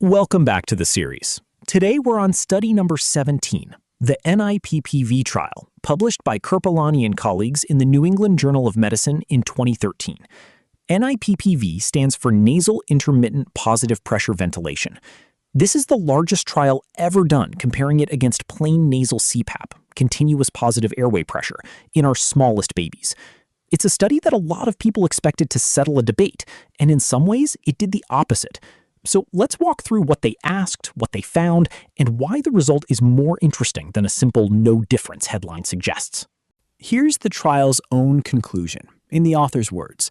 Welcome back to the series. Today we're on study number 17, the NIPPV trial, published by Kirpalani and colleagues in the New England Journal of Medicine in 2013. NIPPV stands for Nasal Intermittent Positive Pressure Ventilation. This is the largest trial ever done comparing it against plain nasal CPAP, continuous positive airway pressure, in our smallest babies. It's a study that a lot of people expected to settle a debate, and in some ways, it did the opposite. So let's walk through what they asked, what they found, and why the result is more interesting than a simple no difference headline suggests. Here's the trial's own conclusion, in the author's words.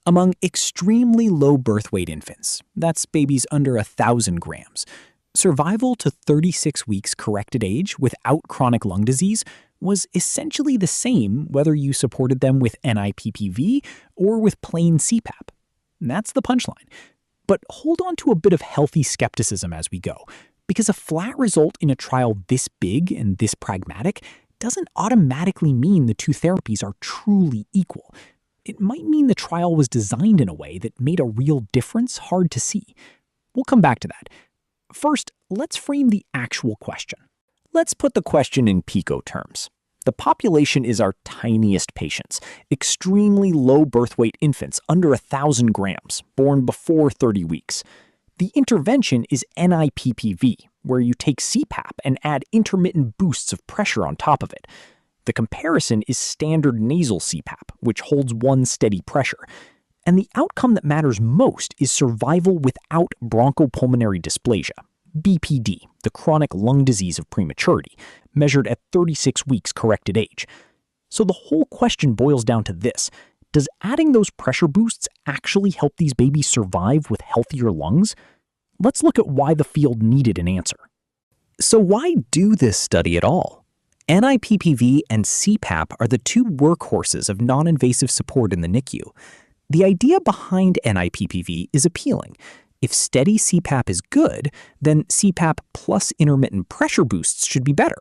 Among extremely low birth weight infants, that's babies under 1,000 grams, survival to 36 weeks corrected age without chronic lung disease was essentially the same whether you supported them with NIPPV or with plain CPAP. And that's the punchline. But hold on to a bit of healthy skepticism as we go, because a flat result in a trial this big and this pragmatic doesn't automatically mean the two therapies are truly equal. It might mean the trial was designed in a way that made a real difference hard to see. We'll come back to that. First, let's frame the actual question. Let's put the question in PICO terms. The population is our tiniest patients, extremely low birth weight infants under 1,000 grams, born before 30 weeks. The intervention is NIPPV, where you take CPAP and add intermittent boosts of pressure on top of it. The comparison is standard nasal CPAP, which holds one steady pressure. And the outcome that matters most is survival without bronchopulmonary dysplasia, BPD, the chronic lung disease of prematurity, measured at 36 weeks corrected age. So the whole question boils down to this. Does adding those pressure boosts actually help these babies survive with healthier lungs? Let's look at why the field needed an answer. So why do this study at all? NIPPV and CPAP are the two workhorses of non-invasive support in the NICU. The idea behind NIPPV is appealing. If steady CPAP is good, then CPAP plus intermittent pressure boosts should be better,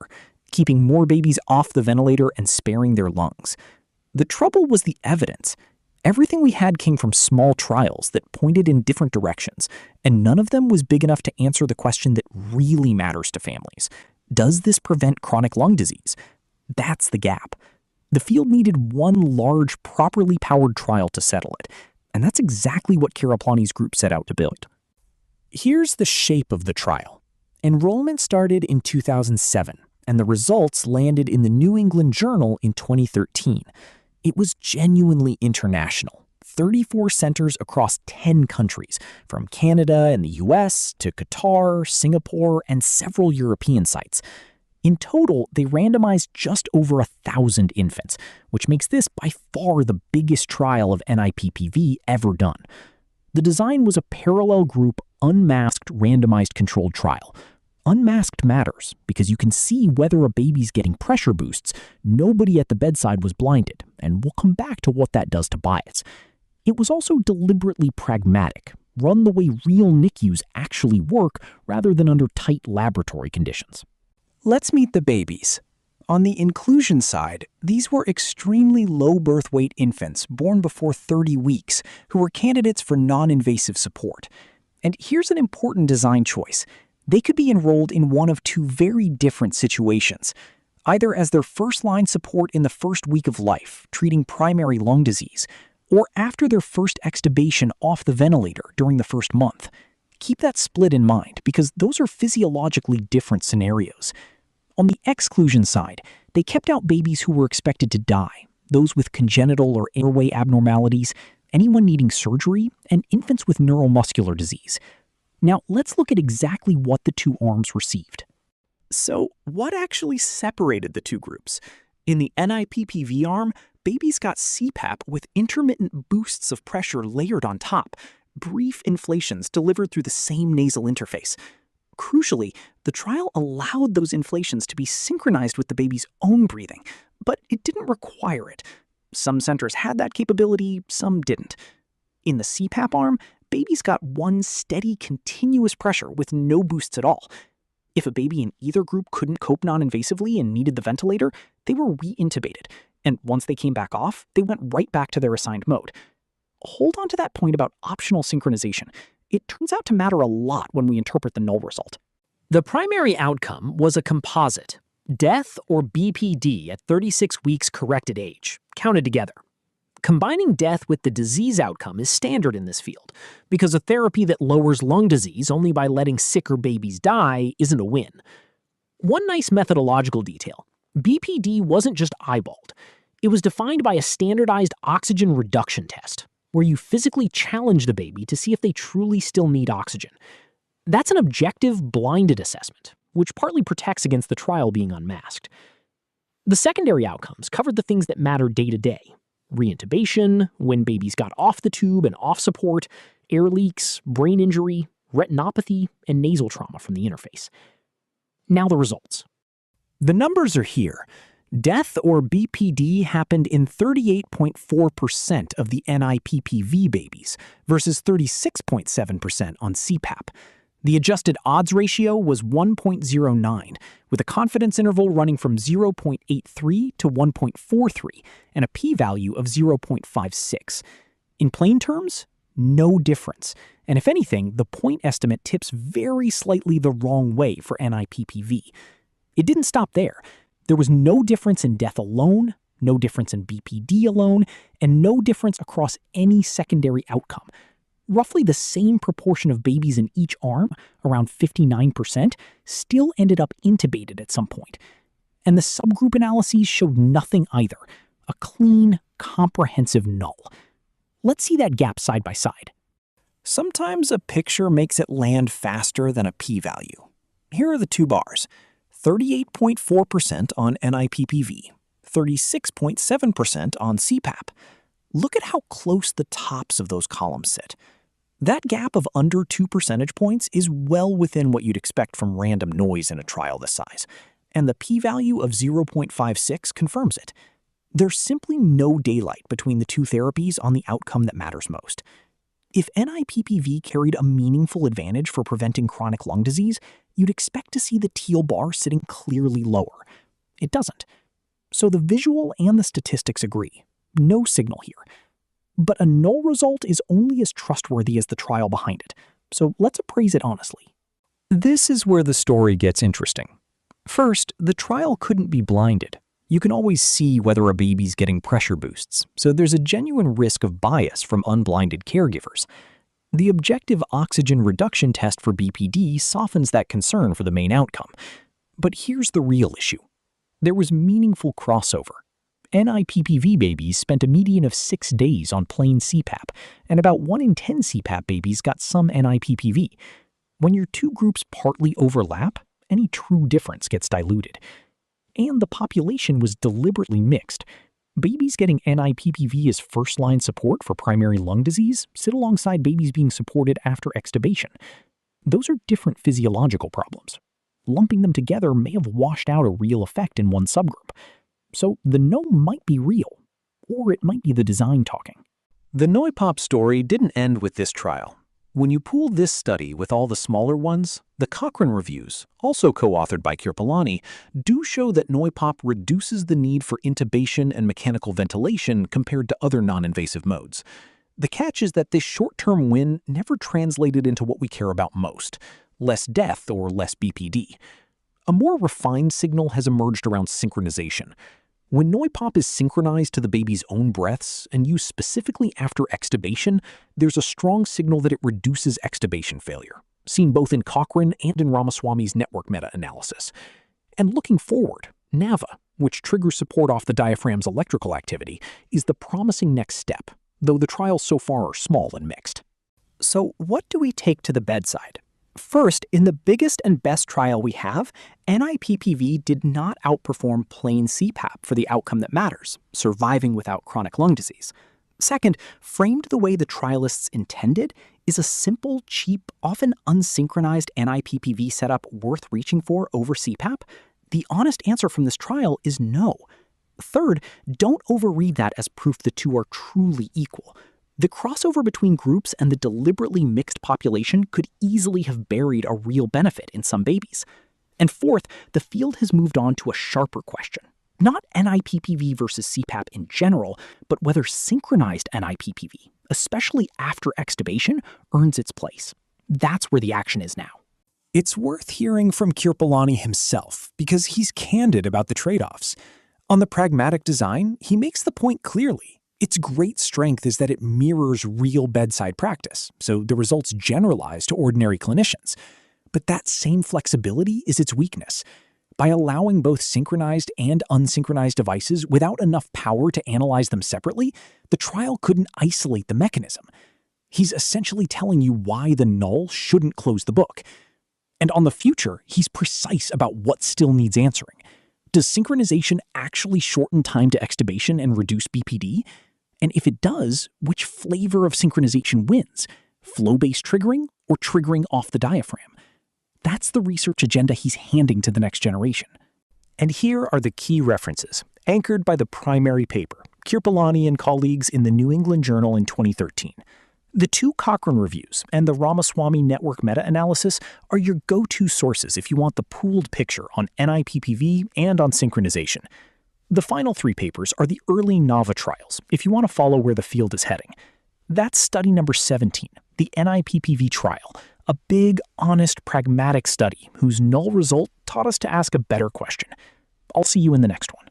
keeping more babies off the ventilator and sparing their lungs. The trouble was the evidence. Everything we had came from small trials that pointed in different directions, and none of them was big enough to answer the question that really matters to families. Does this prevent chronic lung disease? That's the gap. The field needed one large, properly powered trial to settle it, and that's exactly what Kirpalani's group set out to build. Here's the shape of the trial. Enrollment started in 2007, and the results landed in the New England Journal in 2013. It was genuinely international. 34 centers across 10 countries, from Canada and the US to Qatar, Singapore, and several European sites. In total, they randomized just over 1,000 infants, which makes this by far the biggest trial of NIPPV ever done. The design was a parallel group, unmasked, randomized controlled trial. Unmasked matters because you can see whether a baby's getting pressure boosts. Nobody at the bedside was blinded, and we'll come back to what that does to bias. It was also deliberately pragmatic, run the way real NICUs actually work rather than under tight laboratory conditions. Let's meet the babies. On the inclusion side, these were extremely low birth weight infants born before 30 weeks who were candidates for non-invasive support. And here's an important design choice. They could be enrolled in one of two very different situations, either as their first-line support in the first week of life, treating primary lung disease, or after their first extubation off the ventilator during the first month. Keep that split in mind because those are physiologically different scenarios. On the exclusion side, they kept out babies who were expected to die, those with congenital or airway abnormalities, anyone needing surgery, and infants with neuromuscular disease. Now, let's look at exactly what the two arms received. So, what actually separated the two groups? In the NIPPV arm, babies got CPAP with intermittent boosts of pressure layered on top, brief inflations delivered through the same nasal interface. Crucially, the trial allowed those inflations to be synchronized with the baby's own breathing, but it didn't require it. Some centers had that capability, some didn't. In the CPAP arm, babies got one steady, continuous pressure with no boosts at all. If a baby in either group couldn't cope non-invasively and needed the ventilator, they were re-intubated, and once they came back off, they went right back to their assigned mode. Hold on to that point about optional synchronization. it turns out to matter a lot when we interpret the null result. The primary outcome was a composite, death or BPD at 36 weeks corrected age, counted together. Combining death with the disease outcome is standard in this field, because a therapy that lowers lung disease only by letting sicker babies die isn't a win. One nice methodological detail: BPD wasn't just eyeballed. It was defined by a standardized oxygen reduction test, where you physically challenge the baby to see if they truly still need oxygen. That's an objective, blinded assessment, which partly protects against the trial being unmasked. The secondary outcomes covered the things that matter day to day: reintubation, when babies got off the tube and off support, air leaks, brain injury, retinopathy, and nasal trauma from the interface. Now the results. The numbers are here. Death or BPD happened in 38.4% of the NIPPV babies versus 36.7% on CPAP. The adjusted odds ratio was 1.09, with a confidence interval running from 0.83 to 1.43 and a p-value of 0.56. In plain terms, no difference. And if anything, the point estimate tips very slightly the wrong way for NIPPV. It didn't stop there. There was no difference in death alone, no difference in BPD alone, and no difference across any secondary outcome. Roughly the same proportion of babies in each arm, around 59%, still ended up intubated at some point. And the subgroup analyses showed nothing either. A clean, comprehensive null. Let's see that gap side by side. Sometimes a picture makes it land faster than a p-value. Here are the two bars: 38.4% on NIPPV, 36.7% on CPAP. Look at how close the tops of those columns sit. That gap of under 2 percentage points is well within what you'd expect from random noise in a trial this size, and the p-value of 0.56 confirms it. There's simply no daylight between the two therapies on the outcome that matters most. If NIPPV carried a meaningful advantage for preventing chronic lung disease, you'd expect to see the teal bar sitting clearly lower. It doesn't. So the visual and the statistics agree. No signal here. But a null result is only as trustworthy as the trial behind it, so let's appraise it honestly. This is where the story gets interesting. First, the trial couldn't be blinded. You can always see whether a baby's getting pressure boosts, so there's a genuine risk of bias from unblinded caregivers. The objective oxygen reduction test for BPD softens that concern for the main outcome. But here's the real issue. There was meaningful crossover. NIPPV babies spent a median of 6 days on plain CPAP, and about 1 in 10 CPAP babies got some NIPPV. When your two groups partly overlap, any true difference gets diluted. And the population was deliberately mixed. Babies getting NIPPV as first-line support for primary lung disease sit alongside babies being supported after extubation. Those are different physiological problems. Lumping them together may have washed out a real effect in one subgroup. So the no might be real, or it might be the design talking. The NIPPV story didn't end with this trial. When you pool this study with all the smaller ones, the Cochrane reviews, also co-authored by Kirpalani, do show that NIPPV reduces the need for intubation and mechanical ventilation compared to other non-invasive modes. The catch is that this short-term win never translated into what we care about most: less death or less BPD. A more refined signal has emerged around synchronization. When NIPPV is synchronized to the baby's own breaths and used specifically after extubation, there's a strong signal that it reduces extubation failure, seen both in Cochrane and in Ramaswamy's network meta-analysis. And looking forward, NAVA, which triggers support off the diaphragm's electrical activity, is the promising next step, though the trials so far are small and mixed. So what do we take to the bedside? First, in the biggest and best trial we have, NIPPV did not outperform plain CPAP for the outcome that matters, surviving without chronic lung disease. Second, framed the way the trialists intended, is a simple, cheap, often unsynchronized NIPPV setup worth reaching for over CPAP? The honest answer from this trial is no. Third, don't overread that as proof the two are truly equal. The crossover between groups and the deliberately mixed population could easily have buried a real benefit in some babies. And fourth, the field has moved on to a sharper question. Not NIPPV versus CPAP in general, but whether synchronized NIPPV, especially after extubation, earns its place. That's where the action is now. It's worth hearing from Kirpalani himself because he's candid about the trade-offs. On the pragmatic design, he makes the point clearly. Its great strength is that it mirrors real bedside practice, so the results generalize to ordinary clinicians. But that same flexibility is its weakness. By allowing both synchronized and unsynchronized devices without enough power to analyze them separately, the trial couldn't isolate the mechanism. He's essentially telling you why the null shouldn't close the book. And on the future, he's precise about what still needs answering. Does synchronization actually shorten time to extubation and reduce BPD? And if it does, which flavor of synchronization wins? Flow-based triggering or triggering off the diaphragm? That's the research agenda he's handing to the next generation. And here are the key references, anchored by the primary paper, Kirpalani and colleagues in the New England Journal in 2013. The 2 Cochrane reviews and the Ramaswamy Network meta-analysis are your go-to sources if you want the pooled picture on NIPPV and on synchronization. The final 3 papers are the early NAVA trials, if you want to follow where the field is heading. That's study number 17, the NIPPV trial, a big, honest, pragmatic study whose null result taught us to ask a better question. I'll see you in the next one.